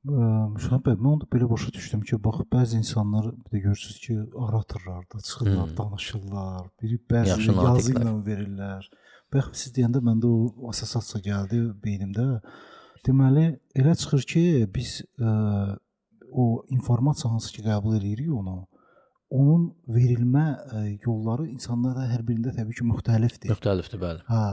Müşahid bəy, mən onda belə başa düşdüm ki, bax, bəzi insanlar bir də görürsünüz ki, aratırlar da, çıxırlar, danışırlar, bəzi Yaxşı yazı natiqlər. ilə verirlər. Bax, siz deyəndə məndə o assosiasiya gəldi beynimdə. Deməli, elə çıxır ki, biz o informasiya hansı ki qəbul edirik onu, onun verilmə yolları insanlarda hər birində təbii ki müxtəlifdir. Müxtəlifdir, bəli. Hə.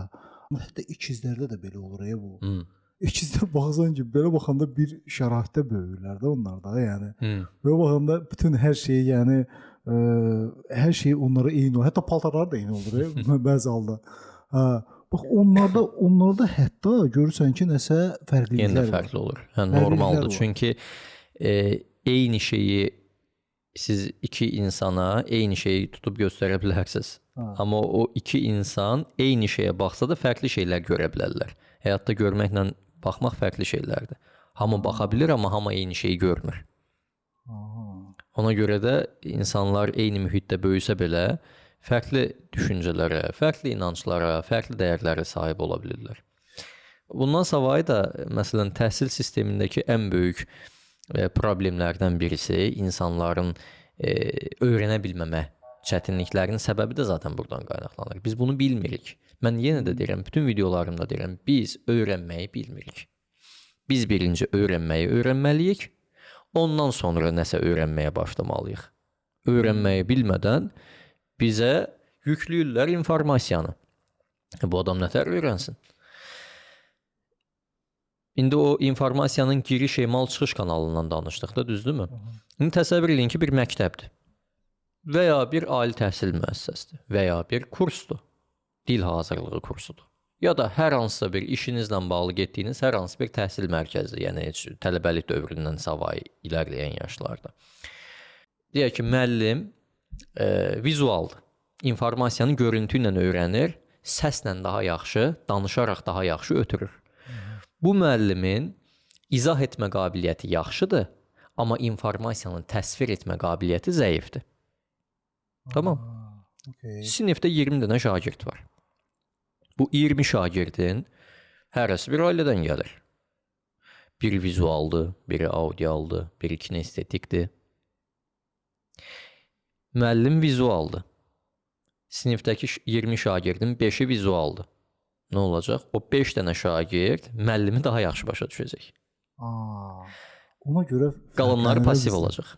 Hətta ikizlərdə də belə olur ya bu. Hı. İkizlər baxsan ki, belə baxanda bir şəraitdə böyürlər də onlar da, yəni. Belə baxanda bütün hər şey, yəni hər şey onlara eyni olur. Hətta paltarları da eyni olur ya, bəzi halda. Hə. Bax onlarda hətta görürsən ki, nəsə fərqliliklər var. Yenə də fərqli olur. Hə, normaldır. Çünki eyni şeyi siz iki insana eyni şeyi tutub göstərə bilərsiniz. Amma o iki insan eyni şeyə baxsa da fərqli şeylər görə bilərlər. Həyatda görməklə baxmaq fərqli şeylərdir. Hamı baxa bilir, amma hamı eyni şeyi görmür. Ona görə də insanlar eyni mühitdə böyüsə belə fərqli düşüncələrə, fərqli inanclara, fərqli dəyərlərə sahib ola bilirlər. Bundan savayı da, məsələn, təhsil sistemindəki ən böyük problemlərdən birisi insanların öyrənə bilməmə çətinliklərinin səbəbi də zaten buradan qaynaqlanır. Biz bunu bilmirik. Mən yenə də deyirəm, bütün videolarımda deyirəm, biz öyrənməyi bilmirik. Biz birinci öyrənməyi öyrənməliyik, ondan sonra nəsə öyrənməyə başlamalıyıq. Öyrənməyi bilmədən bizə yükləyirlər informasiyanı. Bu adam nətər öyrənsin? İndi o informasiyanın giriş, emal, çıxış kanalından danışdıq da, düzdürmü? İndi təsəvvür edin ki, bir məktəbdir və ya bir ali təhsil müəssisəsidir və ya bir kursdur, dil hazırlığı kursudur. Ya da hər hansısa bir işinizlə bağlı getdiyiniz hər hansı bir təhsil mərkəzidir, yəni tələbəlik dövründən savayı ilərləyən yaşlarda. Deyək ki, müəllim vizualdır, informasiyanı görüntü ilə öyrənir, səslə daha yaxşı, danışaraq daha yaxşı ötürür. Bu müəllimin izah etmə qabiliyyəti yaxşıdır, amma informasiyanı təsvir etmə qabiliyyəti zəifdir. Tamam. Sinifdə 20 dənə şagird var. Bu 20 şagirdin hərəsi bir ailədən gəlir. Biri vizualdır, biri audialdır, biri kinestetikdir. Müəllim vizualdır. Sinifdəki 20 şagirdin 5-i vizualdır. Nə olacaq? O 5 dənə şagird müəllimi daha yaxşı başa düşəcək. Ona görə qalanları pasiv olacaq.